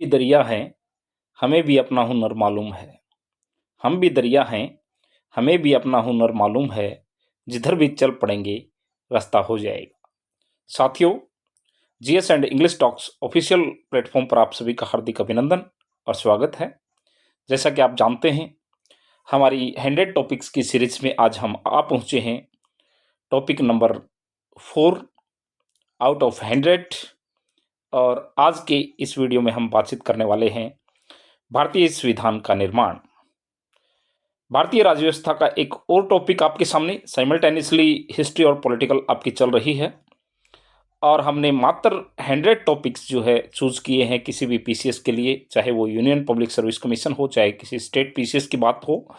भी दरिया हैं, हमें भी अपना हुनर मालूम है। हम भी दरिया हैं, हमें भी अपना हुनर मालूम है। जिधर भी चल पड़ेंगे, रास्ता हो जाएगा। साथियों, GS and English talks official platform पर आप सभी का हार्दिक अभिनंदन और स्वागत है। जैसा कि आप जानते हैं, हमारी 100 टॉपिक्स की सीरीज में आज हम आ पहुंचे हैं टॉपिक नंबर 4 आउट ऑफ 100। और आज के इस वीडियो में हम बातचीत करने वाले हैं भारतीय संविधान का निर्माण। भारतीय राज्य व्यवस्था का एक और टॉपिक आपके सामने साइमल्टेनियसली हिस्ट्री और पॉलिटिकल आपकी चल रही है। और हमने मात्र 100 टॉपिक्स जो है चूज किए हैं किसी भी पीसीएस के लिए, चाहे वो यूनियन पब्लिक सर्विस कमीशन हो, चाहे किसी स्टेट पीसीएस की बात हो।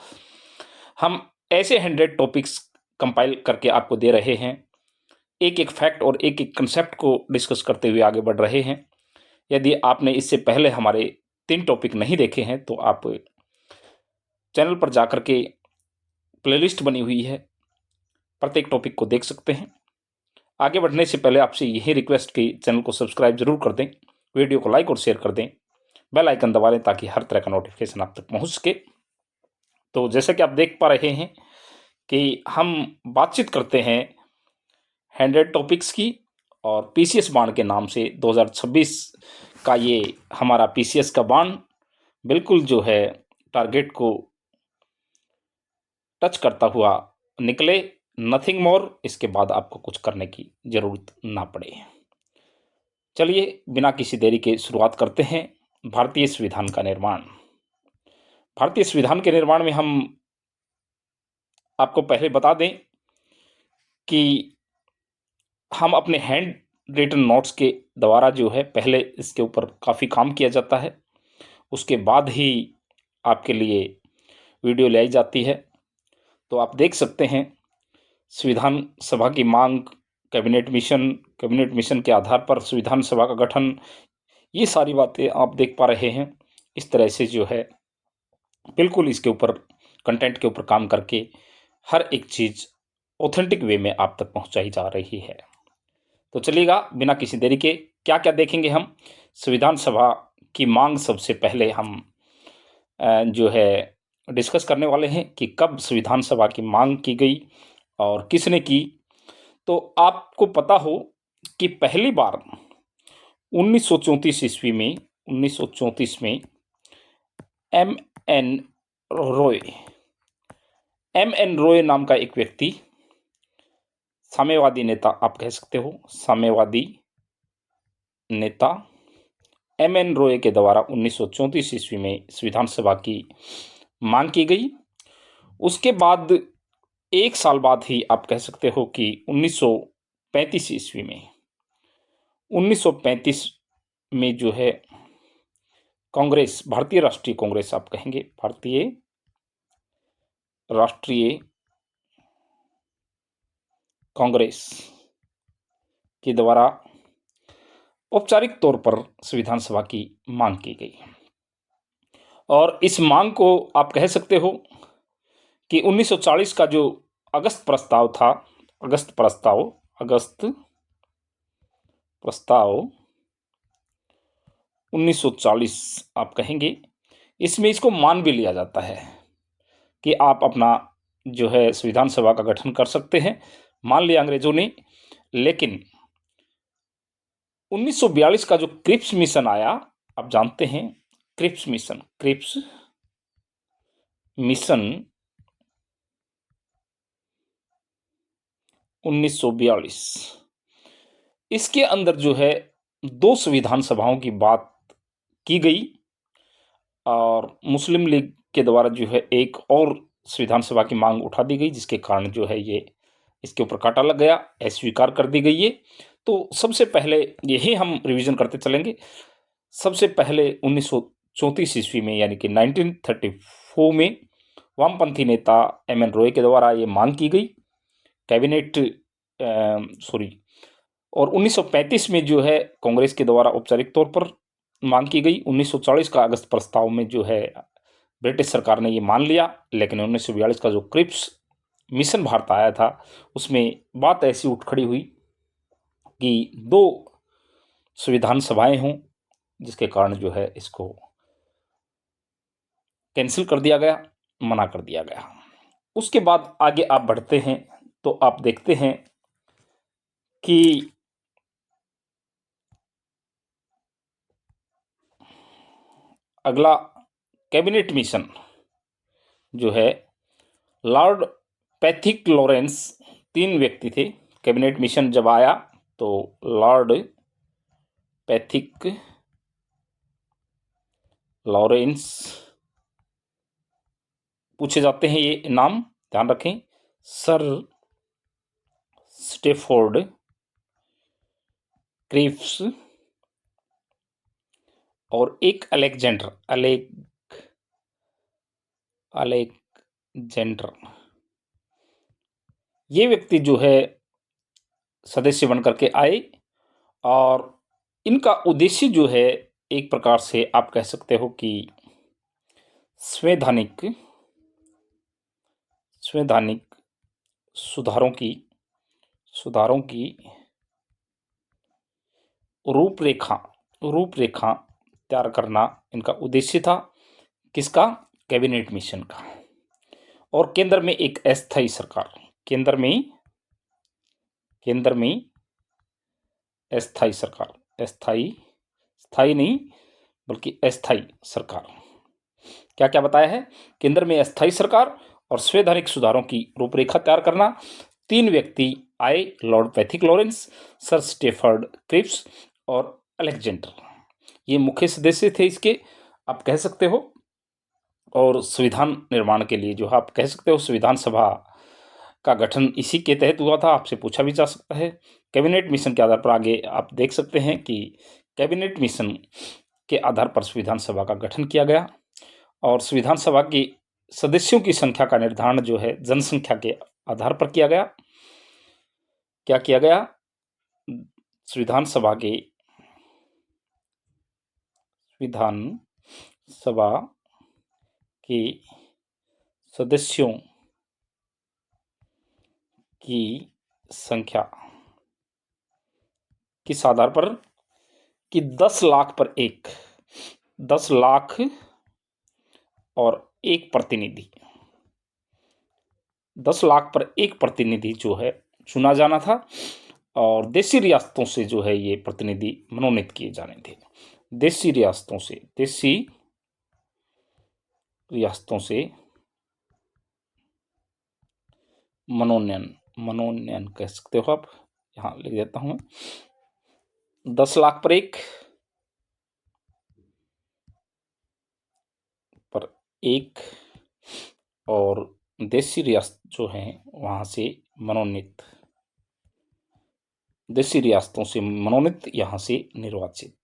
हम ऐसे 100 टॉपिक्स कंपाइल करके आपको दे रहे हैं, एक एक फैक्ट और एक एक कंसेप्ट को डिस्कस करते हुए आगे बढ़ रहे हैं। यदि आपने इससे पहले हमारे 3 टॉपिक नहीं देखे हैं तो आप चैनल पर जाकर के प्लेलिस्ट बनी हुई है, प्रत्येक टॉपिक को देख सकते हैं। आगे बढ़ने से पहले आपसे यही रिक्वेस्ट कि चैनल को सब्सक्राइब जरूर कर दें, वीडियो को लाइक और शेयर कर दें, बेल आइकन दबा लें ताकि हर तरह का नोटिफिकेशन आप तक पहुंच सके। तो जैसा कि आप देख पा रहे हैं कि हम बातचीत करते हैं 100 टॉपिक्स की, और पीसीएस बाण के नाम से 2026 का ये हमारा पीसीएस का बाण बिल्कुल जो है टारगेट को टच करता हुआ निकले, नथिंग मोर। इसके बाद आपको कुछ करने की जरूरत ना पड़े। चलिए बिना किसी देरी के शुरुआत करते हैं भारतीय संविधान का निर्माण। भारतीय संविधान के निर्माण में हम आपको पहले बता दें कि हम अपने हैंड रिटन नोट्स के द्वारा जो है पहले इसके ऊपर काफ़ी काम किया जाता है, उसके बाद ही आपके लिए वीडियो लाई जाती है। तो आप देख सकते हैं संविधान सभा की मांग, कैबिनेट मिशन के आधार पर संविधान सभा का गठन, ये सारी बातें आप देख पा रहे हैं। इस तरह से जो है बिल्कुल इसके ऊपर कंटेंट के ऊपर काम करके हर एक चीज़ ऑथेंटिक वे में आप तक पहुंचाई जा रही है। तो चलिएगा बिना किसी देरी के क्या क्या देखेंगे हम। संविधान सभा की मांग सबसे पहले हम जो है डिस्कस करने वाले हैं कि कब संविधान सभा की मांग की गई और किसने की। तो आपको पता हो कि पहली बार 1934 ईस्वी में 1934 में एम एन रॉय नाम का एक व्यक्ति, साम्यवादी नेता आप कह सकते हो, साम्यवादी नेता एम एन रॉय के द्वारा 1934 ईस्वी में संविधान सभा की मांग की गई। उसके बाद एक साल बाद ही आप कह सकते हो कि 1935 ईस्वी में 1935 में जो है कांग्रेस, भारतीय राष्ट्रीय कांग्रेस आप कहेंगे, भारतीय राष्ट्रीय कांग्रेस के द्वारा औपचारिक तौर पर संविधान सभा की मांग की गई। और इस मांग को आप कह सकते हो कि 1940 का जो अगस्त प्रस्ताव था, अगस्त प्रस्ताव 1940 आप कहेंगे, इसमें इसको मान भी लिया जाता है कि आप अपना जो है संविधान सभा का गठन कर सकते हैं, मान लिया अंग्रेजों ने। लेकिन 1942 का जो क्रिप्स मिशन आया, आप जानते हैं क्रिप्स मिशन 1942, इसके अंदर जो है 2 संविधान सभाओं की बात की गई और मुस्लिम लीग के द्वारा जो है एक और संविधान सभा की मांग उठा दी गई, जिसके कारण जो है ये इसके ऊपर कांटा लग गया, अस्वीकार कर दी गई ये। तो सबसे पहले यही हम रिवीजन करते चलेंगे। सबसे पहले 1934 ईस्वी में यानी कि 1934 में वामपंथी नेता एम एन रॉय के द्वारा ये मांग की गई, कैबिनेट और 1935 में जो है कांग्रेस के द्वारा औपचारिक तौर पर मांग की गई। 1940 का अगस्त प्रस्ताव में जो है ब्रिटिश सरकार ने ये मान लिया। लेकिन 1942 का जो क्रिप्स मिशन भारत आया था, उसमें बात ऐसी उठ खड़ी हुई कि 2 संविधान सभाएं हों, जिसके कारण जो है इसको कैंसिल कर दिया गया, मना कर दिया गया। उसके बाद आगे आप बढ़ते हैं तो आप देखते हैं कि अगला कैबिनेट मिशन जो है, लॉर्ड पैथिक लॉरेंस 3 व्यक्ति थे। कैबिनेट मिशन जब आया तो लॉर्ड पैथिक लॉरेंस पूछे जाते हैं, ये नाम ध्यान रखें। सर स्टेफोर्ड क्रिप्स और एक अलेक्जेंडर, ये व्यक्ति जो है सदस्य बनकर के आए और इनका उद्देश्य जो है एक प्रकार से आप कह सकते हो कि संवैधानिक सुधारों की रूपरेखा तैयार करना इनका उद्देश्य था। किसका? कैबिनेट मिशन का। और केंद्र में एक अस्थायी सरकार, केंद्र में अस्थायी सरकार, स्थायी नहीं बल्कि अस्थायी सरकार। क्या क्या बताया है? केंद्र में अस्थायी सरकार और संवैधानिक सुधारों की रूपरेखा तैयार करना। 3 व्यक्ति आए, Lord Pethick Lawrence, Sir Stafford Cripps और अलेक्जेंडर, ये मुख्य सदस्य थे इसके, आप कह सकते हो। और संविधान निर्माण के लिए जो आप कह सकते हो संविधान सभा का गठन इसी के तहत हुआ था, आपसे पूछा भी जा सकता है। कैबिनेट मिशन के आधार पर आगे आप देख सकते हैं कि कैबिनेट मिशन के आधार पर संविधान सभा का गठन किया गया और संविधान सभा की सदस्यों की संख्या का निर्धारण जो है जनसंख्या के आधार पर किया गया। क्या किया गया? संविधान सभा के सदस्यों की संख्या किस आधार पर? कि 10 लाख पर 1, 10 लाख और 1 प्रतिनिधि, 10 लाख पर 1 प्रतिनिधि जो है चुना जाना था और देशी रियासतों से जो है ये प्रतिनिधि मनोनीत किए जाने थे। देशी रियासतों से मनोनयन कह सकते हो आप, यहाँ लिख देता हूं। 10 लाख पर 1 और देशी रियासत जो हैं वहां से मनोनीत, देशी रियासतों से मनोनीत, यहां से निर्वाचित,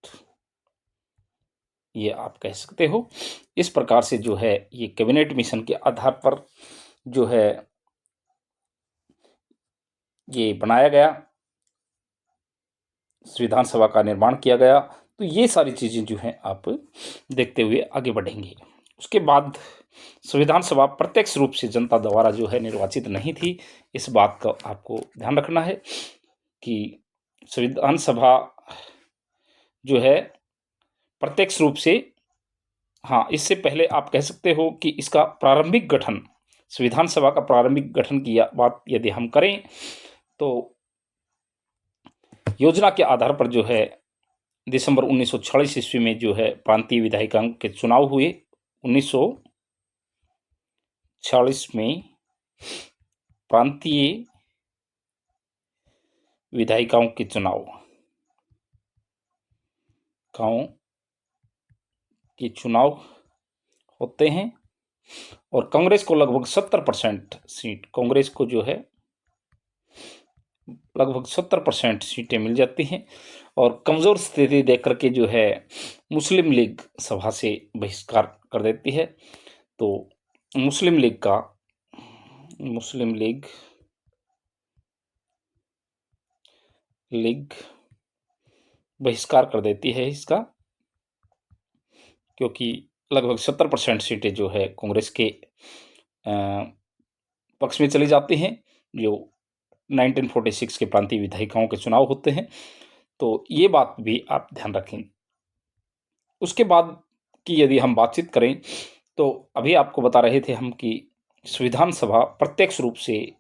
ये आप कह सकते हो। इस प्रकार से जो है ये कैबिनेट मिशन के आधार पर जो है ये बनाया गया, संविधान सभा का निर्माण किया गया। तो ये सारी चीजें जो हैं आप देखते हुए आगे बढ़ेंगे। उसके बाद संविधान सभा प्रत्यक्ष रूप से जनता द्वारा जो है निर्वाचित नहीं थी, इस बात का आपको ध्यान रखना है कि संविधान सभा जो है प्रत्यक्ष रूप से, हाँ, इससे पहले आप कह सकते हो कि इसका प्रारंभिक गठन, संविधान सभा का प्रारंभिक गठन की बात यदि हम करें तो योजना के आधार पर जो है दिसंबर 1946 ईस्वी में जो है प्रांतीय विधायिकाओं के चुनाव हुए। 1946 में प्रांतीय विधायिकाओं के चुनाव होते हैं और कांग्रेस को लगभग 70% सीट, कांग्रेस को जो है लगभग 70% सीटें मिल जाती हैं और कमजोर स्थिति देख करके जो है मुस्लिम लीग सभा से बहिष्कार कर देती है। तो मुस्लिम लीग बहिष्कार कर देती है इसका, क्योंकि लगभग 70% सीटें जो है कांग्रेस के पक्ष में चली जाती हैं। जो 1946 के प्रांतीय विधायिकाओं के चुनाव होते हैं, तो ये बात भी आप ध्यान रखें। उसके बाद की यदि हम बातचीत करें तो अभी आपको बता रहे थे हम कि संविधान सभा प्रत्यक्ष रूप से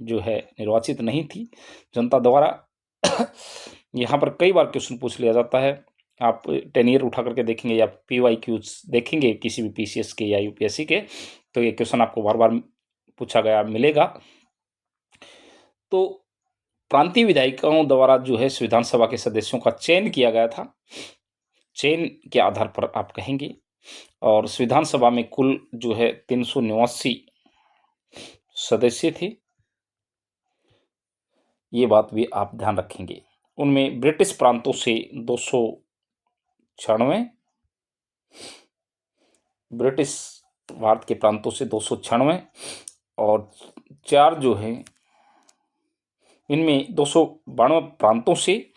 जो है निर्वाचित नहीं थी जनता द्वारा। यहाँ पर कई बार क्वेश्चन पूछ लिया जाता है, आप 10 ईयर उठा करके देखेंगे या PYQs देखेंगे किसी भी PCS के या UPSC के, तो ये क्वेश्चन आपको बार बार पूछा गया मिलेगा। तो प्रांतीय विधायकों द्वारा जो है संविधान सभा के सदस्यों का चयन किया गया था, चयन के आधार पर आप कहेंगे। और संविधान सभा में कुल जो है 389 सदस्य थे, ये बात भी आप ध्यान रखेंगे। उनमें ब्रिटिश प्रांतों से 296, ब्रिटिश भारत के प्रांतों से 296 और 4 जो है इनमें 292 प्रांतों से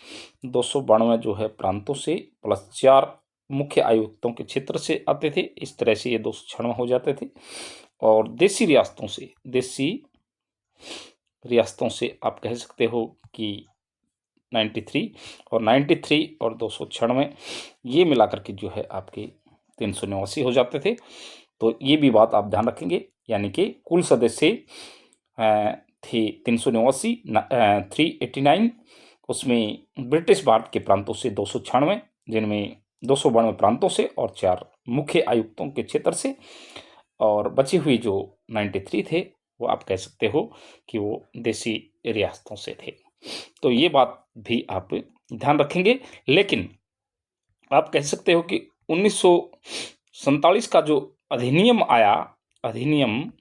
292 जो है प्रांतों से प्लस 4 मुख्य आयुक्तों के क्षेत्र से आते थे। इस तरह से ये 296 हो जाते थे। और देसी रियासतों से आप कह सकते हो कि 93 और 93 और 296 ये मिलाकर के जो है आपके 389 हो जाते थे। तो ये भी बात आप ध्यान रखेंगे, यानी कि कुल सदस्य थे 389, 389, उसमें ब्रिटिश भारत के प्रांतों से 296, जिनमें 292 प्रांतों से और 4 मुख्य आयुक्तों के क्षेत्र से, और बची हुई जो 93 थे वो आप कह सकते हो कि वो देसी रियासतों से थे। तो ये बात भी आप ध्यान रखेंगे। लेकिन आप कह सकते हो कि 1947 का जो अधिनियम आया, अधिनियम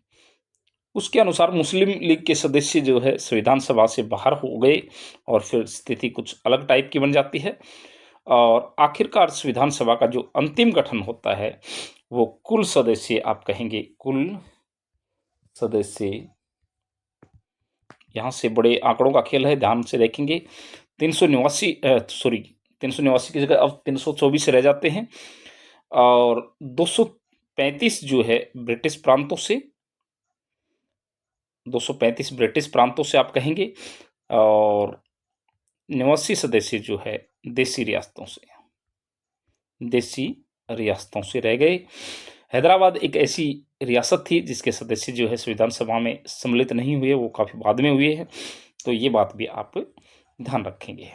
उसके अनुसार मुस्लिम लीग के सदस्य जो है संविधान सभा से बाहर हो गए और फिर स्थिति कुछ अलग टाइप की बन जाती है। और आखिरकार संविधान सभा का जो अंतिम गठन होता है वो कुल सदस्य आप कहेंगे, कुल सदस्य, यहाँ से बड़े आंकड़ों का खेल है, ध्यान से देखेंगे। 389 की जगह अब 324 रह जाते हैं और 235 जो है ब्रिटिश प्रांतों से, 235 ब्रिटिश प्रांतों से आप कहेंगे, और 89 सदस्य जो है देसी रियासतों से रह गए। हैदराबाद एक ऐसी रियासत थी जिसके सदस्य जो है संविधान सभा में सम्मिलित नहीं हुए, वो काफ़ी बाद में हुए हैं। तो ये बात भी आप ध्यान रखेंगे।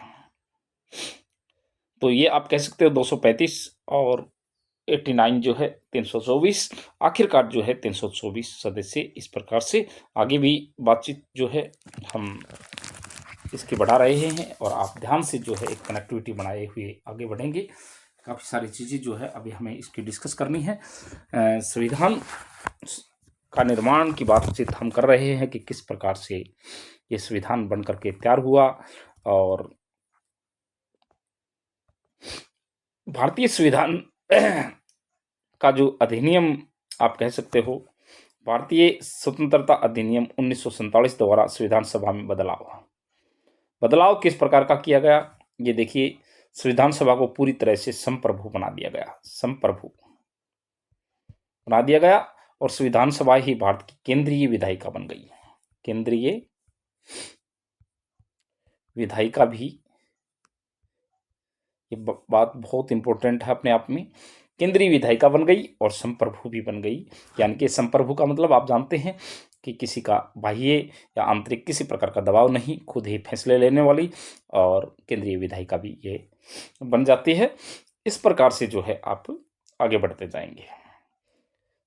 तो ये आप कह सकते हो 235 और 89 जो है 324, आखिरकार जो है 324 सदस्य। इस प्रकार से आगे भी बातचीत जो है हम इसकी बढ़ा रहे हैं और आप ध्यान से जो है एक कनेक्टिविटी बनाए हुए आगे बढ़ेंगे। काफ़ी सारी चीज़ें जो है अभी हमें इसकी डिस्कस करनी है। संविधान का निर्माण की बातचीत हम कर रहे हैं कि किस प्रकार से ये संविधान बन करके तैयार हुआ। और भारतीय संविधान का जो अधिनियम आप कह सकते हो, भारतीय स्वतंत्रता अधिनियम 1947 द्वारा संविधान सभा में बदलाव किस प्रकार का किया गया, ये देखिए। संविधान सभा को पूरी तरह से संप्रभु बना दिया गया और संविधान सभा ही भारत की केंद्रीय विधायिका बन गई। केंद्रीय विधायिका भी, ये बात बहुत इंपॉर्टेंट है अपने आप में। केंद्रीय विधायिका बन गई और संप्रभु भी बन गई। यानी कि संप्रभु का मतलब आप जानते हैं कि किसी का बाह्य या आंतरिक किसी प्रकार का दबाव नहीं, खुद ही फैसले लेने वाली, और केंद्रीय विधायिका भी ये बन जाती है। इस प्रकार से जो है आप आगे बढ़ते जाएंगे।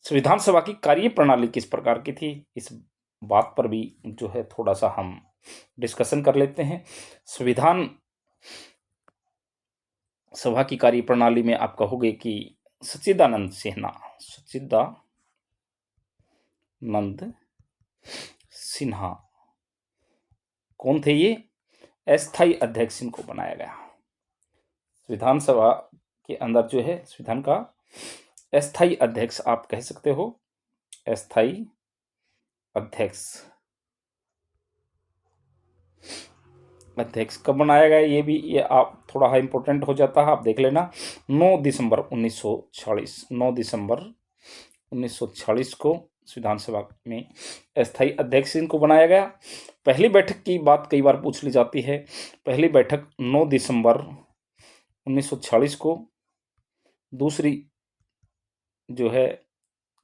संविधान सभा की कार्य प्रणाली किस प्रकार की थी, इस बात पर भी जो है थोड़ा सा हम डिस्कशन कर लेते हैं। संविधान सभा की कार्य प्रणाली में आप कहोगे कि सच्चिदानंद सिन्हा कौन थे? ये अस्थायी अध्यक्ष इनको बनाया गया। संविधान सभा के अंदर जो है संविधान का अस्थायी अध्यक्ष आप कह सकते हो। अस्थायी अध्यक्ष कब बनाया गया, ये आप थोड़ा सा इंपॉर्टेंट हो जाता है, आप देख लेना। 9 दिसंबर 1946 को संविधान सभा में अस्थायी अध्यक्ष इनको बनाया गया। पहली बैठक की बात कई बार पूछ ली जाती है। पहली बैठक 9 दिसंबर 1946 को दूसरी जो है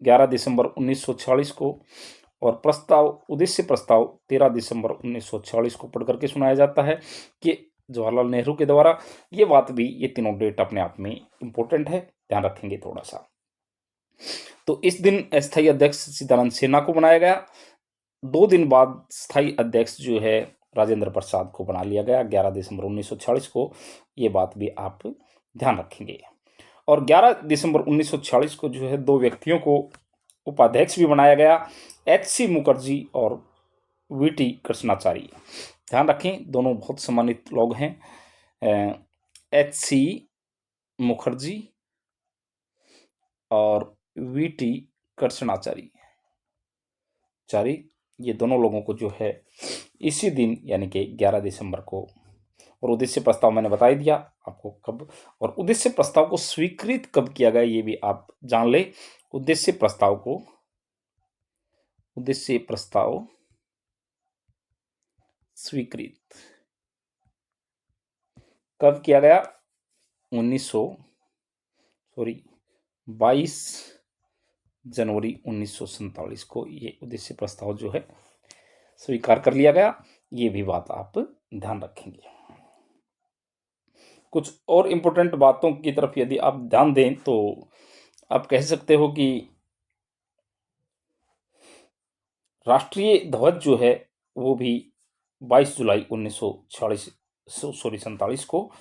11 दिसंबर 1946 को, और प्रस्ताव, उद्देश्य प्रस्ताव 13 दिसंबर 1946 को पढ़ करके सुनाया जाता है कि जवाहरलाल नेहरू के द्वारा। ये बात भी, ये तीनों डेट अपने आप में इंपॉर्टेंट है, ध्यान रखेंगे थोड़ा सा। तो इस दिन अस्थायी अध्यक्ष सीतानंद सिन्हा को बनाया गया। 2 दिन बाद स्थायी अध्यक्ष जो है राजेंद्र प्रसाद को बना लिया गया 11 दिसंबर 1946 को। ये बात भी आप ध्यान रखेंगे। और 11 दिसंबर 1946 को जो है 2 व्यक्तियों को उपाध्यक्ष भी बनाया गया, एच.सी. मुखर्जी और वी.टी. कृष्णाचारी। ध्यान रखें, दोनों बहुत सम्मानित लोग हैं, एच.सी. मुखर्जी और वी.टी. कृष्णाचारी ये दोनों लोगों को जो है इसी दिन यानी कि 11 दिसंबर को, और उद्देश्य प्रस्ताव मैंने बता ही दिया आपको कब, और उद्देश्य प्रस्ताव को स्वीकृत कब किया गया ये भी आप जान ले। उद्देश्य प्रस्ताव स्वीकृत कब किया गया? 22 जनवरी 1947 को ये उद्देश्य प्रस्ताव जो है स्वीकार कर लिया गया। ये भी बात आप ध्यान रखेंगे। कुछ और इम्पोर्टेंट बातों की तरफ यदि आप ध्यान दें तो आप कह सकते हो कि राष्ट्रीय ध्वज जो है वो भी 22 जुलाई 1947 को,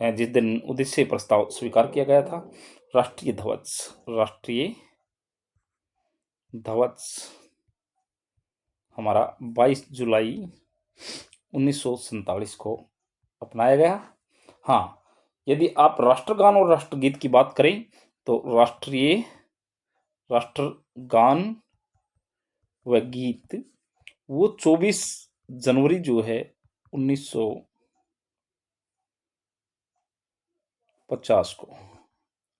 जिस दिन उद्देश्य प्रस्ताव स्वीकार किया गया था, राष्ट्रीय ध्वज हमारा 22 जुलाई 1947 को अपनाया गया। हाँ, यदि आप राष्ट्रगान और राष्ट्रगीत की बात करें तो राष्ट्रगान व गीत वो 24 जनवरी जो है 1950 को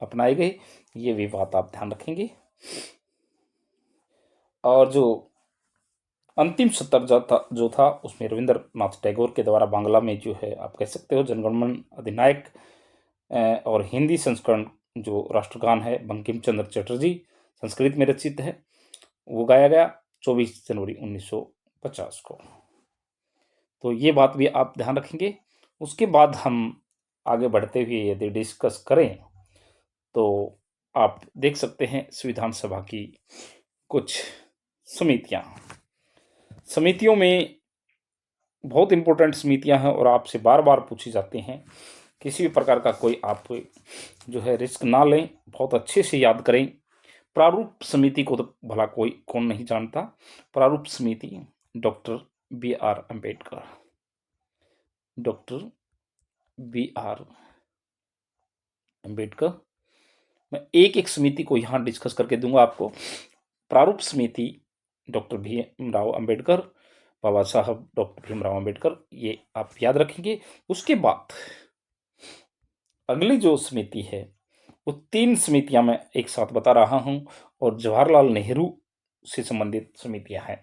अपनाए गए। ये भी बात आप ध्यान रखेंगे। और जो अंतिम सत्र जो था उसमें रविंद्रनाथ टैगोर के द्वारा बांग्ला में जो है आप कह सकते हो जनगणमन अधिनायक, और हिंदी संस्करण जो राष्ट्रगान है बंकिम चंद्र चटर्जी संस्कृत में रचित है, वो गाया गया 24 जनवरी 1950 को। तो ये बात भी आप ध्यान रखेंगे। उसके बाद हम आगे बढ़ते हुए यदि डिस्कस करें तो आप देख सकते हैं संविधान सभा की कुछ समितियों में बहुत इंपॉर्टेंट समितियां हैं और आपसे बार बार पूछी जाती हैं। किसी भी प्रकार का कोई आप जो है रिस्क ना लें, बहुत अच्छे से याद करें। प्रारूप समिति को तो भला कौन नहीं जानता। प्रारूप समिति डॉक्टर बी आर अम्बेडकर मैं एक एक समिति को यहाँ डिस्कस करके दूंगा आपको। प्रारूप समिति डॉक्टर भीमराव अम्बेडकर, बाबा साहब डॉक्टर भीमराव अम्बेडकर, ये आप याद रखेंगे। उसके बाद अगली जो समिति है वो 3 समितियां मैं एक साथ बता रहा हूं, और जवाहरलाल नेहरू से संबंधित समितियां हैं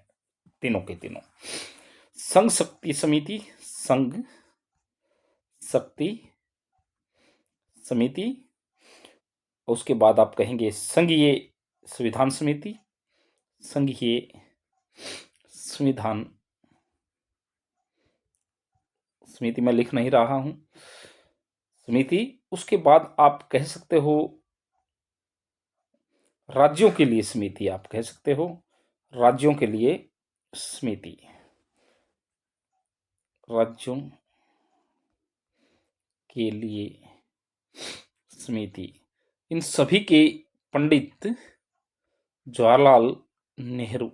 तीनों के तीनों। संघ शक्ति समिति, उसके बाद आप कहेंगे संघीय संविधान समिति, मैं लिख नहीं रहा हूं समिति। उसके बाद आप कह सकते हो राज्यों के लिए समिति, आप कह सकते हो राज्यों के लिए समिति, राज्यों के लिए समिति। इन सभी के पंडित जवाहरलाल नेहरू।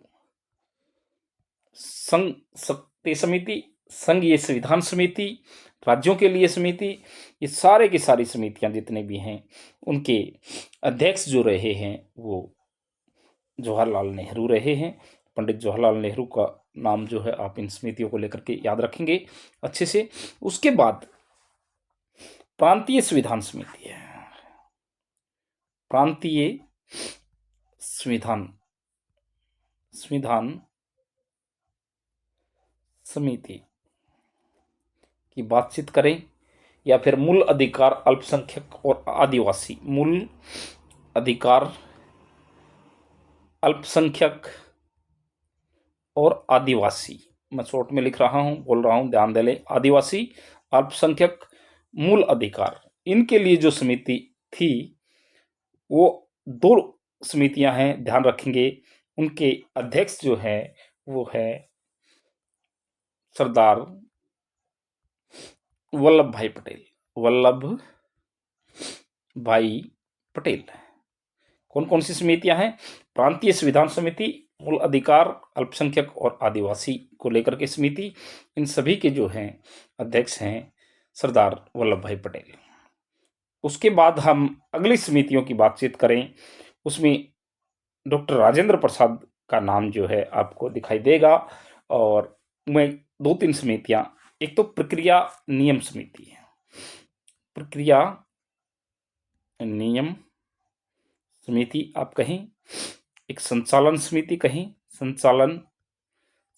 संघ शक्ति समिति, संघीय संविधान समिति, राज्यों के लिए समिति, ये सारे की सारी समितियां जितने भी हैं उनके अध्यक्ष जो रहे हैं वो जवाहरलाल नेहरू रहे हैं। पंडित जवाहरलाल नेहरू का नाम जो है आप इन समितियों को लेकर के याद रखेंगे अच्छे से। उसके बाद प्रांतीय संविधान समिति है, प्रांतीय संविधान समिति की बातचीत करें या फिर मूल अधिकार अल्पसंख्यक और आदिवासी। मूल अधिकार अल्पसंख्यक और आदिवासी, मैं शॉर्ट में लिख रहा हूं, बोल रहा हूं, ध्यान दे लें। आदिवासी, अल्पसंख्यक, मूल अधिकार, इनके लिए जो समिति थी वो 2 समितियां हैं, ध्यान रखेंगे। उनके अध्यक्ष जो है वो है सरदार वल्लभ भाई पटेल। वल्लभ भाई पटेल। कौन कौन सी समितियां हैं? प्रांतीय संविधान समिति, मूल अधिकार, अल्पसंख्यक और आदिवासी को लेकर के समिति। इन सभी के जो हैं अध्यक्ष हैं सरदार वल्लभ भाई पटेल। उसके बाद हम अगली समितियों की बातचीत करें, उसमें डॉक्टर राजेंद्र प्रसाद का नाम जो है आपको दिखाई देगा। और मैं 2-3 समितियां, एक तो प्रक्रिया नियम समिति है, प्रक्रिया नियम समिति आप कहें, एक संचालन समिति कहें, संचालन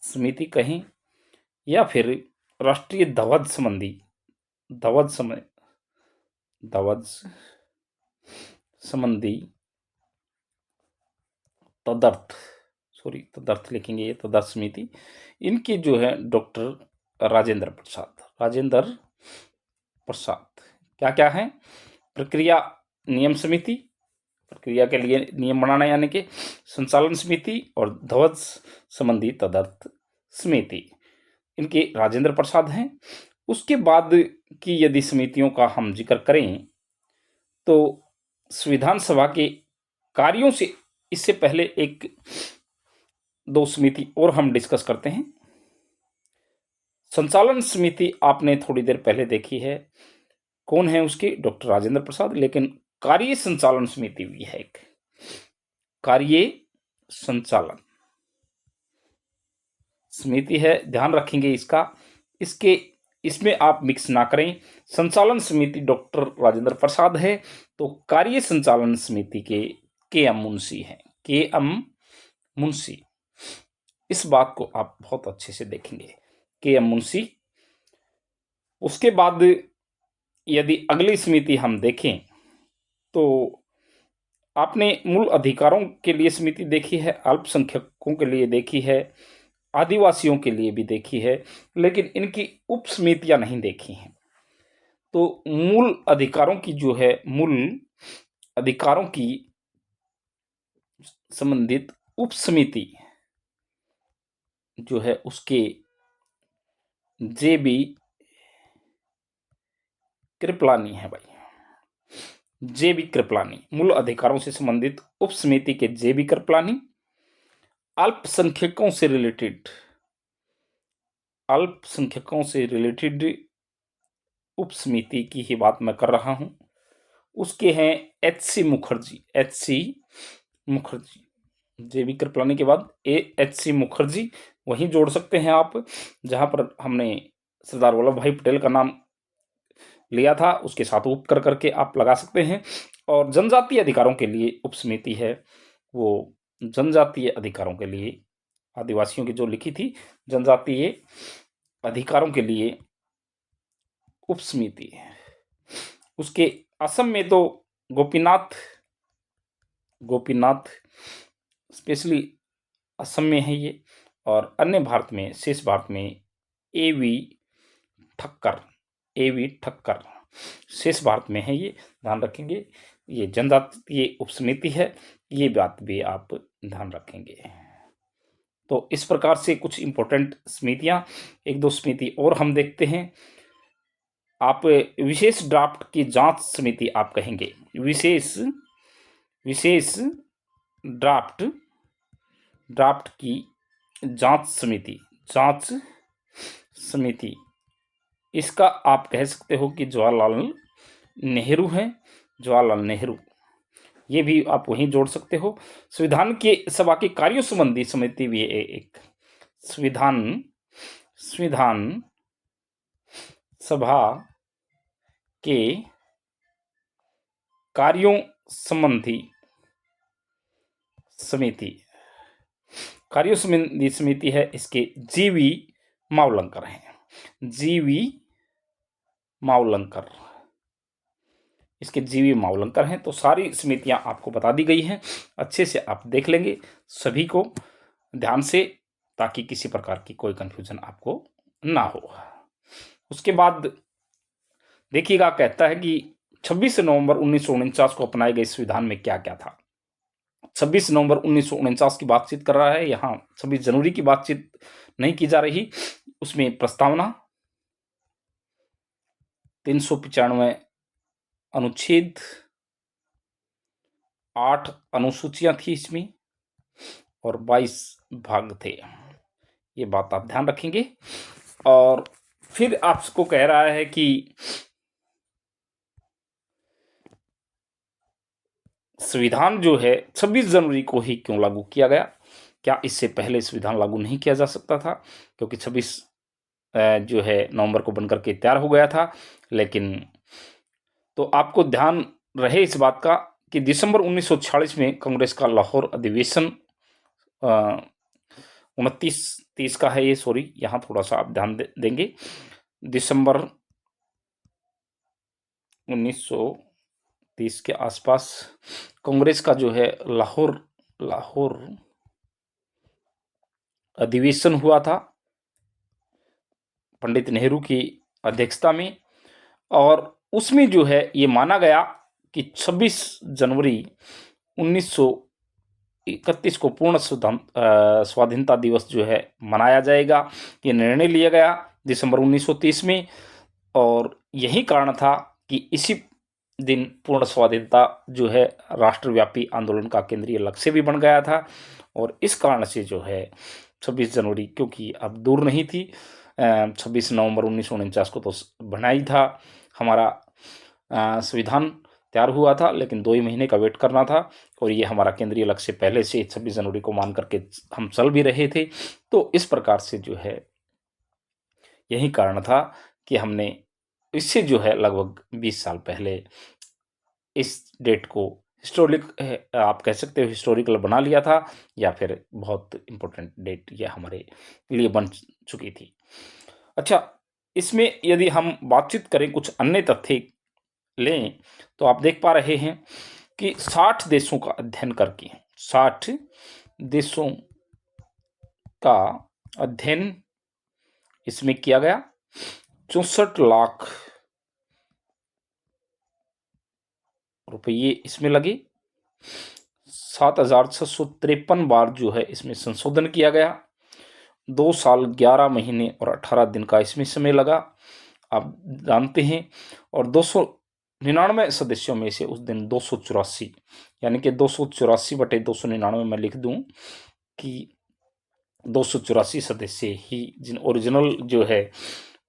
समिति कहें, या फिर राष्ट्रीय ध्वज संबंधी ध्वज संबंधी तदर्थ लिखेंगे, ये तदर्थ समिति। इनके जो है डॉक्टर राजेंद्र प्रसाद क्या क्या है? प्रक्रिया नियम समिति, प्रक्रिया के लिए नियम बनाना यानी कि संचालन समिति, और ध्वज संबंधी तदर्थ समिति, इनके राजेंद्र प्रसाद हैं। उसके बाद की यदि समितियों का हम जिक्र करें तो संविधान सभा के कार्यों से इससे पहले 1-2 समिति और हम डिस्कस करते हैं। संचालन समिति आपने थोड़ी देर पहले देखी है, कौन है उसके? डॉक्टर राजेंद्र प्रसाद। लेकिन कार्य संचालन समिति भी है एक, कार्य संचालन समिति है, ध्यान रखेंगे इसमें आप मिक्स ना करें। संचालन समिति डॉक्टर राजेंद्र प्रसाद है, तो कार्य संचालन समिति के एम मुंशी हैं, के एम मुंशी। इस बात को आप बहुत अच्छे से देखेंगे, के एम मुंशी। उसके बाद यदि अगली समिति हम देखें तो आपने मूल अधिकारों के लिए समिति देखी है, अल्पसंख्यकों के लिए देखी है, आदिवासियों के लिए भी देखी है, लेकिन इनकी उप समितियां नहीं देखी हैं। तो मूल अधिकारों की जो है, मूल अधिकारों की संबंधित उप समिति जो है उसके जे.बी. कृपलानी है भाई, जे.बी. कृपलानी। मूल अधिकारों से संबंधित उप समिति के जे.बी. कृपलानी। अल्पसंख्यकों से रिलेटेड उप समिति की ही बात मैं कर रहा हूं, उसके हैं एच.सी. मुखर्जी। जे.बी. कृपलानी के बाद एच.सी. मुखर्जी वहीं जोड़ सकते हैं आप, जहां पर हमने सरदार वल्लभ भाई पटेल का नाम लिया था, उसके साथ उप कर करके आप लगा सकते हैं। और जनजातीय अधिकारों के लिए उप समिति है, वो जनजातीय अधिकारों के लिए, आदिवासियों की जो लिखी थी, जनजातीय अधिकारों के लिए उप समिति है। उसके असम में तो गोपीनाथ स्पेशली असम में है ये, और अन्य भारत में, शेष भारत में ए.वी. ठक्कर शेष भारत में है, ये ध्यान रखेंगे। ये जनजातीय उप समिति है, ये बात भी आप ध्यान रखेंगे। तो इस प्रकार से कुछ इंपॉर्टेंट समितियां, 1-2 समिति और हम देखते हैं। आप विशेष ड्राफ्ट की जांच समिति आप कहेंगे, विशेष ड्राफ्ट की जांच समिति, इसका आप कह सकते हो कि जवाहरलाल नेहरू, ये भी आप वहीं जोड़ सकते हो। संविधान के सभा के कार्यों संबंधी समिति भी है एक, संविधान सभा के कार्यों संबंधी समिति है, इसके जी.वी. मावलंकर हैं, जी.वी. मावलंकर, इसके जीवी मावलंकर हैं। तो सारी समितियां आपको बता दी गई हैं, अच्छे से आप देख लेंगे सभी को ध्यान से, ताकि किसी प्रकार की कोई कंफ्यूजन आपको ना हो। उसके बाद देखिएगा, कहता है कि 26 नवंबर 1949 को अपनाए गए संविधान में क्या क्या था। 26 नवंबर 1949 की बातचीत कर रहा है, यहाँ 26 जनवरी की बातचीत नहीं की जा रही। उसमें प्रस्तावना 395 अनुच्छेद, 8 अनुसूचियां थी इसमें और 22 भाग थे। ये बात आप ध्यान रखेंगे। और फिर आपको कह रहा है कि संविधान जो है 26 जनवरी को ही क्यों लागू किया गया, क्या इससे पहले संविधान लागू नहीं किया जा सकता था, क्योंकि 26 जो है नवंबर को बनकर के तैयार हो गया था। लेकिन तो आपको ध्यान रहे इस बात का कि दिसंबर 1946 में कांग्रेस का लाहौर अधिवेशन 29-30 का है ये, सॉरी यहाँ थोड़ा सा आप ध्यान देंगे। दिसंबर 1930 के आसपास कांग्रेस का जो है लाहौर अधिवेशन हुआ था पंडित नेहरू की अध्यक्षता में, और उसमें जो है ये माना गया कि 26 जनवरी 1931 को पूर्ण स्वाधीनता दिवस जो है मनाया जाएगा। ये निर्णय लिया गया दिसंबर 1930 में, और यही कारण था कि इसी दिन पूर्ण स्वाधीनता जो है राष्ट्रव्यापी आंदोलन का केंद्रीय लक्ष्य भी बन गया था। और इस कारण से जो है 26 जनवरी, क्योंकि अब दूर नहीं थी, 26 नवंबर 1949 को तो बना ही था हमारा संविधान तैयार हुआ था, लेकिन 2 ही महीने का वेट करना था, और ये हमारा केंद्रीय लक्ष्य पहले से 26 जनवरी को मान करके हम चल भी रहे थे। तो इस प्रकार से जो है यही कारण था कि हमने इससे जो है लगभग 20 साल पहले इस डेट को हिस्टोरिक आप कह सकते हो हिस्टोरिकल बना लिया था, या फिर बहुत इम्पोर्टेंट डेट यह हमारे लिए बन चुकी थी। अच्छा, इसमें यदि हम बातचीत करें कुछ अन्य तथ्य लें, तो आप देख पा रहे हैं कि 60 देशों का अध्ययन करके 60 देशों का अध्ययन इसमें किया गया। 64 लाख रुपये इसमें लगे। 7,653 बार जो है इसमें संशोधन किया गया। 2 साल 11 महीने और 18 दिन का इसमें समय लगा, आप जानते हैं। और 299 सदस्यों में से उस दिन 284, यानी कि 284/299 में लिख दूं कि 284 सदस्य ही जिन ओरिजिनल जो है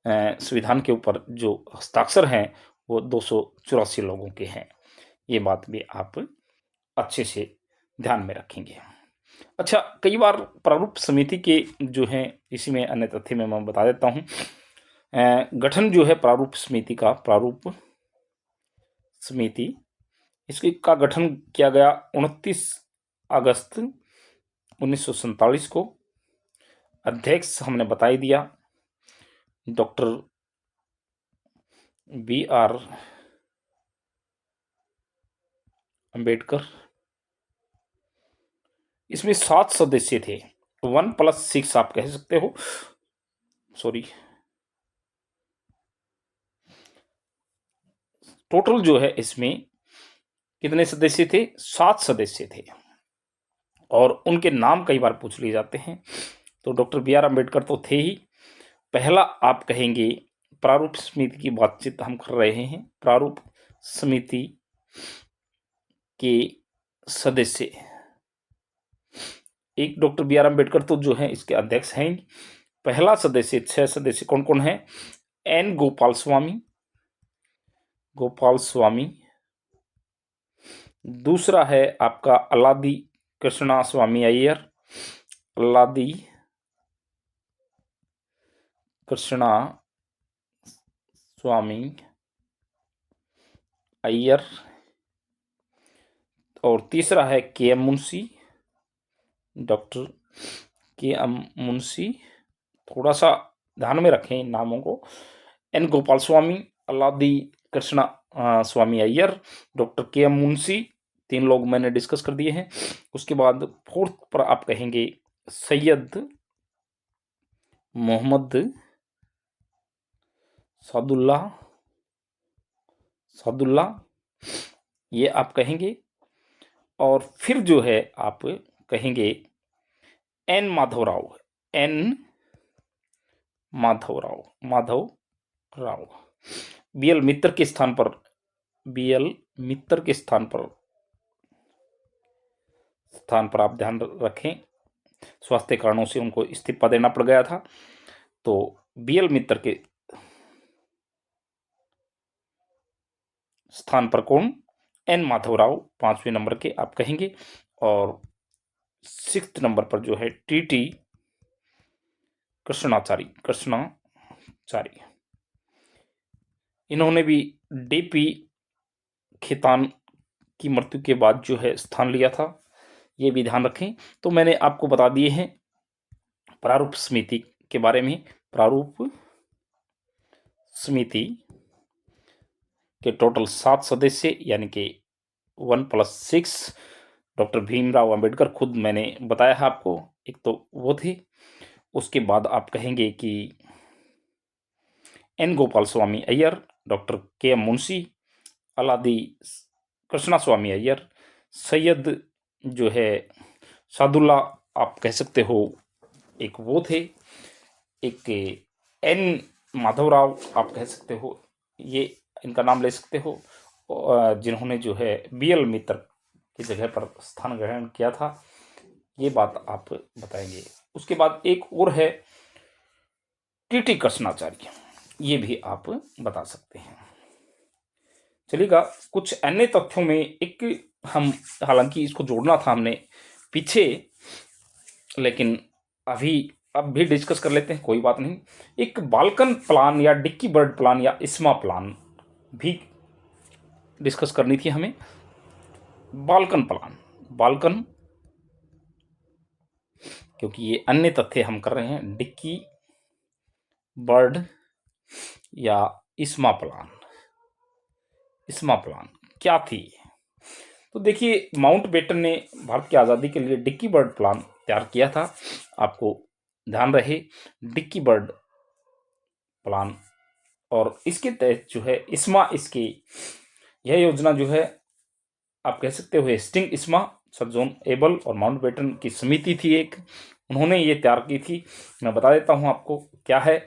संविधान के ऊपर जो हस्ताक्षर हैं वो 284 लोगों के हैं। ये बात भी आप अच्छे से ध्यान में रखेंगे। अच्छा, कई बार प्रारूप समिति के जो हैं, इसी में अन्य तथ्य में मैं बता देता हूँ। गठन जो है प्रारूप समिति का, प्रारूप समिति इसकी का गठन किया गया 29 अगस्त 1947 को। अध्यक्ष हमने बता ही दिया, डॉक्टर BR अम्बेडकर। इसमें 7 सदस्य थे, 1+6 आप कह सकते हो, सॉरी टोटल जो है इसमें कितने सदस्य थे, 7 सदस्य थे। और उनके नाम कई बार पूछ लिए जाते हैं, तो डॉक्टर BR अम्बेडकर तो थे ही। पहला आप कहेंगे, प्रारूप समिति की बातचीत हम कर रहे हैं, प्रारूप समिति के सदस्य एक डॉक्टर BR अम्बेडकर तो जो है इसके अध्यक्ष हैं। पहला सदस्य, 6 सदस्य कौन कौन है, N गोपाल स्वामी। दूसरा है आपका अल्लादी कृष्णा स्वामी अय्यर, अल्लादी कृष्णा स्वामी अय्यर। और तीसरा है KM Munshi, doctor KM Munshi. थोड़ा सा ध्यान में रखें इन नामों को। N गोपाल स्वामी, अल्लादी कृष्णा स्वामी अय्यर, डॉक्टर के एम मुंशी, 3 लोग मैंने डिस्कस कर दिए हैं। उसके बाद 4th पर आप कहेंगे सैयद मोहम्मद सादुल्ला, ये आप कहेंगे। और फिर जो है आप कहेंगे N Madhavrao, N Madhav Rao. BL Mitter के स्थान पर, बीएल मित्तर के स्थान पर आप ध्यान रखें, स्वास्थ्य कारणों से उनको इस्तीफा देना पड़ गया था। तो बीएल मित्तर के स्थान पर कौन? एन माधवराव 5वें नंबर के आप कहेंगे। और 6th नंबर पर जो है टीटी कृष्णाचारी, इन्होंने भी डीपी खेतान की मृत्यु के बाद जो है स्थान लिया था, ये भी ध्यान रखें। तो मैंने आपको बता दिए हैं प्रारूप समिति के बारे में। प्रारूप समिति के टोटल 7 सदस्य, यानी कि 1+6। डॉक्टर भीमराव अंबेडकर खुद मैंने बताया है आपको, एक तो वो थे। उसके बाद आप कहेंगे कि एन गोपाल स्वामी अय्यर, डॉक्टर के एम मुंशी, अलादी कृष्णा स्वामी अय्यर, सैयद जो है सादुल्ला आप कह सकते हो, एक वो थे। एक एन माधवराव आप कह सकते हो, ये इनका नाम ले सकते हो, जिन्होंने जो है बीएल मित्तर की जगह पर स्थान ग्रहण किया था, ये बात आप बताएंगे। उसके बाद एक और है टीटी कृष्णाचार्य, ये भी आप बता सकते हैं। चलिएगा, कुछ अन्य तथ्यों में एक हम, हालांकि इसको जोड़ना था हमने पीछे, लेकिन अब भी डिस्कस कर लेते हैं, कोई बात नहीं। एक बाल्कन प्लान या डिक्की बर्ड प्लान या इस्मा प्लान भी डिस्कस करनी थी हमें। बाल्कन प्लान, बाल्कन, क्योंकि ये अन्य तथ्य हम कर रहे हैं, डिक्की बर्ड या इस्मा प्लान क्या थी? तो देखिए, माउंटबेटन ने भारत की आज़ादी के लिए डिक्की बर्ड प्लान तैयार किया था। आपको ध्यान रहे, डिक्की बर्ड प्लान, और इसके तहत जो है इस्मा, इसकी यह योजना जो है आप कह सकते हो हेस्टिंग इस्मा, सर जॉन एबल और माउंटबेटन की समिति थी एक, उन्होंने ये तैयार की थी। मैं बता देता हूँ आपको क्या है।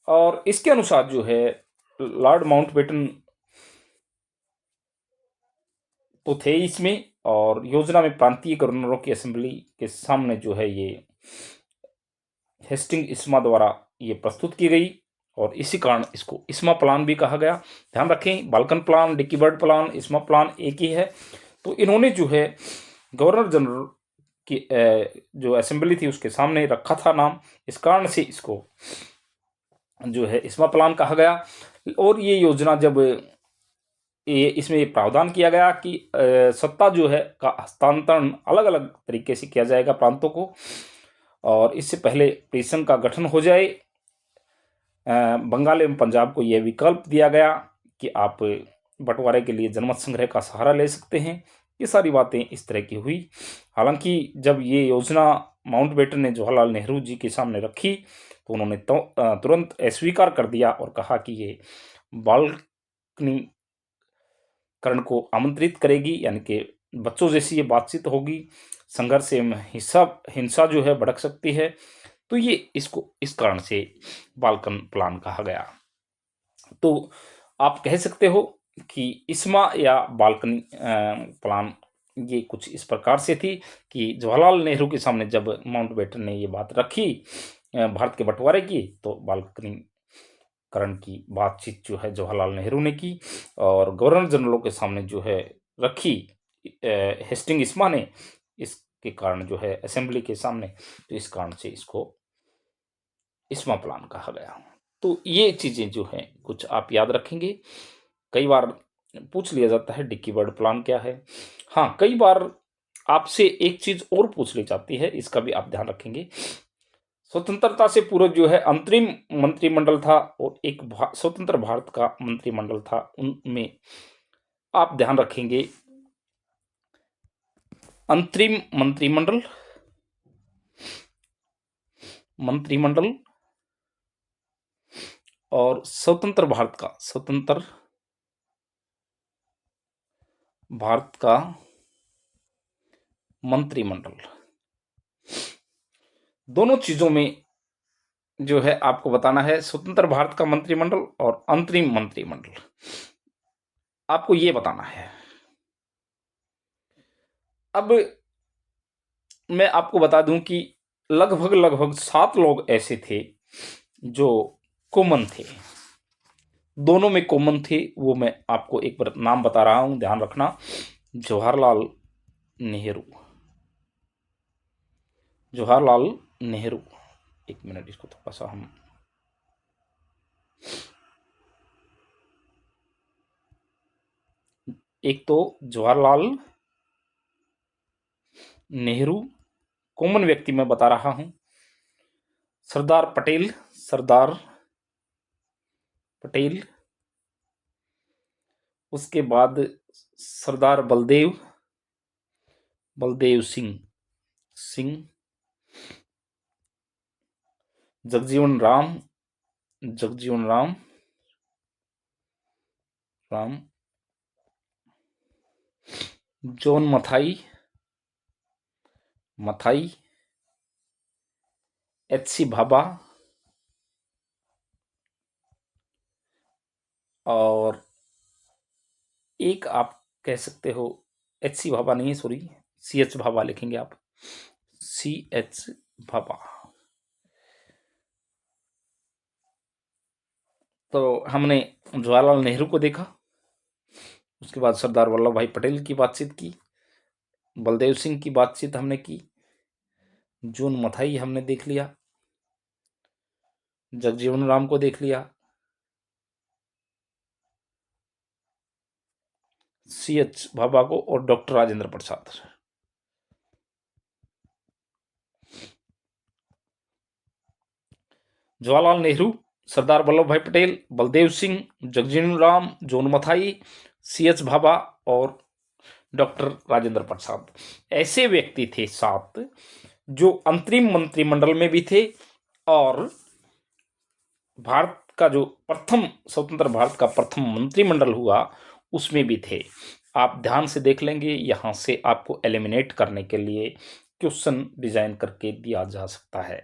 और इसके अनुसार जो है लॉर्ड माउंटबेटन तो थे इसमें, और योजना में प्रांतीय गवर्नरों की असेंबली के सामने जो है ये हेस्टिंग इस्मा द्वारा ये प्रस्तुत की गई, और इसी कारण इसको इस्मा प्लान भी कहा गया। ध्यान रखें, Balkan plan, Dickie Bird plan, Ismay plan एक ही है। तो इन्होंने जो है गवर्नर जनरल की जो असेंबली थी उसके सामने रखा था नाम, इस कारण से इसको जो है इस्मा प्लान कहा गया। और ये योजना जब इसमें प्रावधान किया गया कि सत्ता जो है का हस्तांतरण अलग अलग तरीके से किया जाएगा प्रांतों को, और इससे पहले प्रेषण का गठन हो जाए। बंगाल एवं पंजाब को यह विकल्प दिया गया कि आप बंटवारे के लिए जनमत संग्रह का सहारा ले सकते हैं। ये सारी बातें इस तरह की हुई। हालांकि जब ये योजना माउंटबेटन ने जवाहरलाल नेहरू जी के सामने रखी तो उन्होंने तुरंत अस्वीकार कर दिया और कहा कि ये बाल्कनीकरण को आमंत्रित करेगी, यानी कि बच्चों जैसी ये बातचीत होगी, संघर्ष एवं हिंसा जो है भड़क सकती है। तो ये इसको इस कारण से बाल्कन प्लान कहा गया। तो आप कह सकते हो कि इस्मा या बाल्कनी प्लान ये कुछ इस प्रकार से थी कि जवाहरलाल नेहरू के सामने जब माउंटबेटन ने ये बात रखी भारत के बंटवारे की, तो बाल्कनीकरण की बातचीत जो है जवाहरलाल नेहरू ने की, और गवर्नर जनरलों के सामने जो है रखी हेस्टिंग इस्मा ने, इसके कारण जो है असेंबली के सामने, तो इस कारण से इसको इस्मा प्लान कहा गया। तो ये चीज़ें जो हैं कुछ आप याद रखेंगे। कई बार पूछ लिया जाता है डिक्की बर्ड प्लान क्या है। हाँ, कई बार आपसे एक चीज़ और पूछ ली जाती है, इसका भी आप ध्यान रखेंगे। स्वतंत्रता से पूर्व जो है अंतरिम मंत्रिमंडल था और एक स्वतंत्र भारत का मंत्रिमंडल था। उनमें आप ध्यान रखेंगे अंतरिम मंत्रिमंडल, मंत्रिमंडल और स्वतंत्र भारत का मंत्रिमंडल। दोनों चीजों में जो है आपको बताना है, स्वतंत्र भारत का मंत्रिमंडल और अंतरिम मंत्रिमंडल, आपको ये बताना है। अब मैं आपको बता दूं कि लगभग 7 लोग ऐसे थे जो कॉमन थे, दोनों में कॉमन थे। वो मैं आपको एक बार नाम बता रहा हूं, ध्यान रखना। जवाहरलाल नेहरू, जवाहरलाल नेहरू। एक मिनट, इसको थोड़ा सा हम एक तो जवाहरलाल नेहरू कॉमन व्यक्ति मैं बता रहा हूं। सरदार पटेल, सरदार पटेल। उसके बाद सरदार बलदेव, बलदेव सिंह, जगजीवन राम, जगजीवन राम, जॉन मथाई, एच.सी. भाभा और एक आप कह सकते हो, एच.सी. भाभा नहीं है, सॉरी, सी.एच. भाभा लिखेंगे आप, सी.एच. भाभा। तो हमने जवाहरलाल नेहरू को देखा, उसके बाद सरदार वल्लभ भाई पटेल की बातचीत की, बलदेव सिंह की बातचीत हमने की, जॉन मथाई हमने देख लिया, जगजीवन राम को देख लिया, सी.एच. भाभा को और डॉक्टर राजेंद्र प्रसाद। जवाहरलाल नेहरू, सरदार वल्लभ भाई पटेल, बलदेव सिंह, जगजीवन राम, जॉन मथाई, सी.एच. भाभा और डॉक्टर राजेंद्र प्रसाद, ऐसे व्यक्ति थे 7 जो अंतरिम मंत्रिमंडल में भी थे और भारत का जो प्रथम स्वतंत्र भारत का प्रथम मंत्रिमंडल हुआ उसमें भी थे। आप ध्यान से देख लेंगे, यहां से आपको एलिमिनेट करने के लिए क्वेश्चन डिजाइन करके दिया जा सकता है,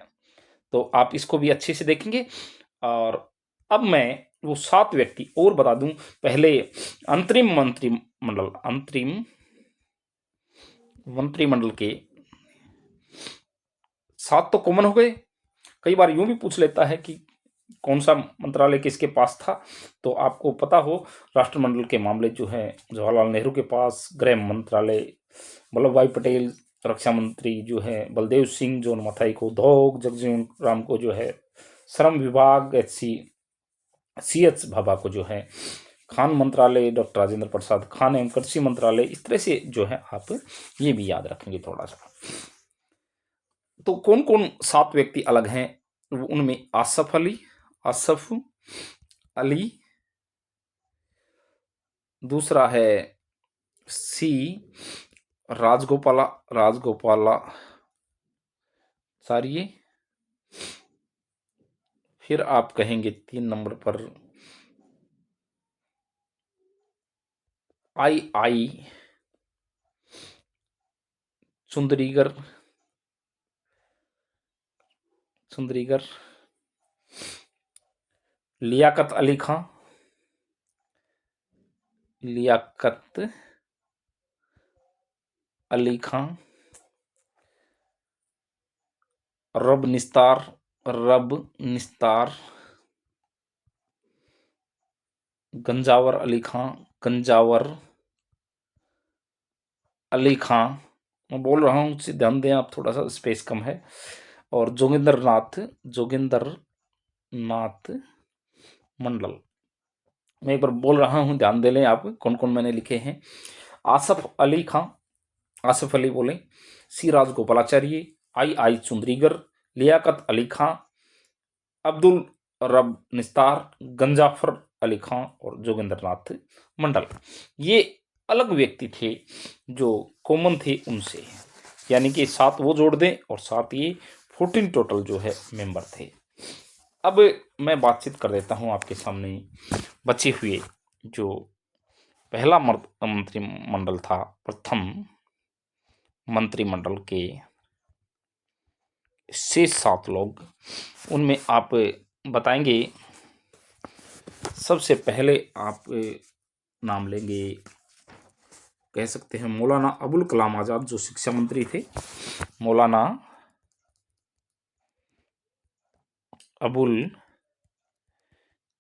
तो आप इसको भी अच्छे से देखेंगे। और अब मैं वो 7 व्यक्ति और बता दूं। पहले अंतरिम मंत्रिमंडल के 7 तो कॉमन हो गए। कई बार यूं भी पूछ लेता है कि कौन सा मंत्रालय किसके पास था, तो आपको पता हो राष्ट्रमंडल के मामले जो है जवाहरलाल नेहरू के पास, गृह मंत्रालय वल्लभ भाई पटेल, रक्षा मंत्री जो है बलदेव सिंह, जॉन मथाई को उद्योग, जगजीवन राम को जो है श्रम विभाग, सी.एच. भाभा को जो है खान मंत्रालय, डॉक्टर राजेंद्र प्रसाद खान एवं कृषि मंत्रालय। इस तरह से जो है आप ये भी याद रखेंगे थोड़ा सा। तो कौन कौन 7 व्यक्ति अलग हैं, उनमें आसफ अली, दूसरा है सी राजगोपालाचारी, फिर आप कहेंगे 3 नंबर पर आई चुंदरीगर, लियाकत अली खां, रब निस्तार गंजावर अली खां, मैं बोल रहा हूँ उसे ध्यान दें आप, थोड़ा सा स्पेस कम है। और जोगिंदर नाथ मंडल, मैं एक बार बोल रहा हूँ, ध्यान दे लें आप कौन कौन मैंने लिखे हैं। आसफ अली बोले, सी राजगोपालाचारी, आई चुंदरीगर, लियाकत अली खां, अब्दुल रब निस्तार, गंजाफर अली खां और जोगिंद्रनाथ मंडल। ये अलग व्यक्ति थे जो कॉमन थे उनसे, यानी कि 7 वो जोड़ दें और 7 ये 14 टोटल जो है मेंबर थे। अब मैं बातचीत कर देता हूं आपके सामने बचे हुए जो पहला मंत्रिमंडल था, प्रथम मंत्रिमंडल के शेष 7 लोग, उनमें आप बताएंगे। सबसे पहले आप नाम लेंगे, कह सकते हैं मौलाना अबुल कलाम आज़ाद, जो शिक्षा मंत्री थे। मौलाना अबुल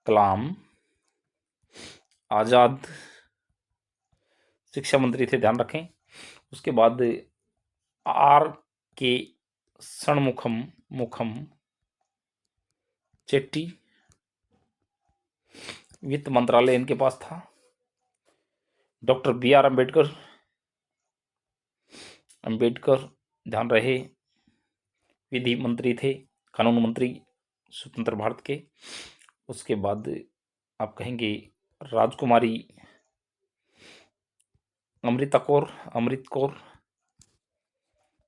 कलाम आज़ाद शिक्षा मंत्री थे, ध्यान रखें। उसके बाद आर के षणमुखम चेट्टी, वित्त मंत्रालय इनके पास था। डॉक्टर BR अंबेडकर ध्यान रहे, विधि मंत्री थे, कानून मंत्री स्वतंत्र भारत के। उसके बाद आप कहेंगे राजकुमारी अमृत कौर,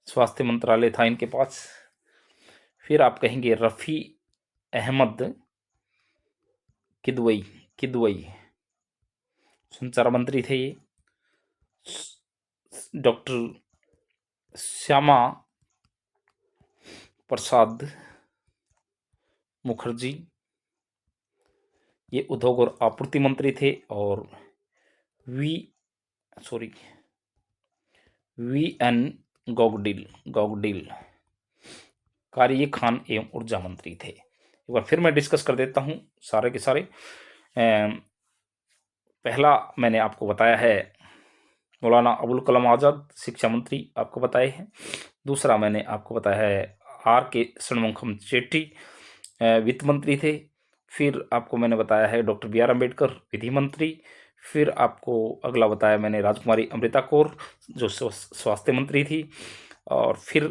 स्वास्थ्य मंत्रालय था इनके पास। फिर आप कहेंगे रफ़ी अहमद किदवई, संचार मंत्री थे ये। डॉक्टर श्यामा प्रसाद मुखर्जी, ये उद्योग और आपूर्ति मंत्री थे। और VN गौगडिल कार्य खान एवं ऊर्जा मंत्री थे। एक बार फिर मैं डिस्कस कर देता हूं सारे के सारे। पहला मैंने आपको बताया है मौलाना अबुल कलाम आज़ाद, शिक्षा मंत्री आपको बताए हैं। दूसरा मैंने आपको बताया है RK षणमुखम चेट्टी, वित्त मंत्री थे। फिर आपको मैंने बताया है डॉक्टर BR अंबेडकर, विधि मंत्री। फिर आपको अगला बताया मैंने राजकुमारी अमृता कौर, जो स्वास्थ्य मंत्री थी। और फिर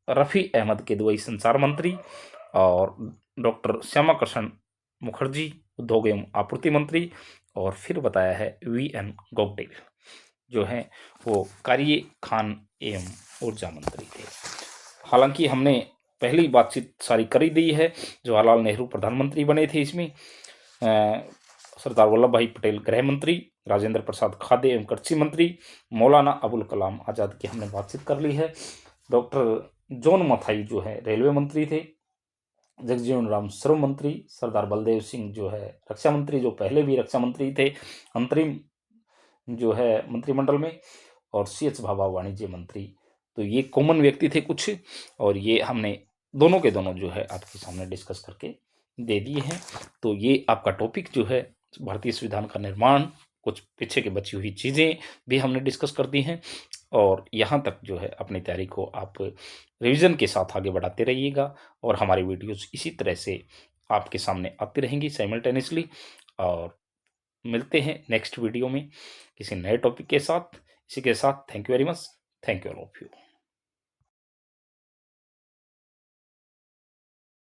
रफ़ी अहमद किदवई, संचार मंत्री। और डॉक्टर श्यामा प्रसाद मुखर्जी, उद्योग एवं आपूर्ति मंत्री। और फिर बताया है VN गौगडिल, जो है वो कार्य खान एवं ऊर्जा मंत्री थे। हालांकि हमने पहली बातचीत सारी कर ही दी है। जवाहरलाल नेहरू प्रधानमंत्री बने थे इसमें, सरदार वल्लभ भाई पटेल गृह मंत्री, राजेंद्र प्रसाद खाद्य एवं कृषि मंत्री, मौलाना अबुल कलाम आज़ाद की हमने बातचीत कर ली है। डॉक्टर जॉन मथाई जो है रेलवे मंत्री थे। जगजीवन राम श्रम मंत्री, सरदार बलदेव सिंह जो है रक्षा मंत्री, जो पहले भी रक्षा मंत्री थे अंतरिम जो है मंत्रिमंडल में। और CH भाभा वाणिज्य मंत्री। तो ये कॉमन व्यक्ति थे कुछ, और ये हमने दोनों के दोनों जो है आपके सामने डिस्कस करके दे दिए हैं। तो ये आपका टॉपिक जो है भारतीय संविधान का निर्माण, कुछ पीछे के बची हुई चीज़ें भी हमने डिस्कस कर दी हैं। और यहाँ तक जो है अपनी तैयारी को आप रिवीजन के साथ आगे बढ़ाते रहिएगा, और हमारी वीडियोस इसी तरह से आपके सामने आती रहेंगी साइमल्टेनियसली। और मिलते हैं नेक्स्ट वीडियो में किसी नए टॉपिक के साथ। इसी के साथ thank you very much, thank you all of you.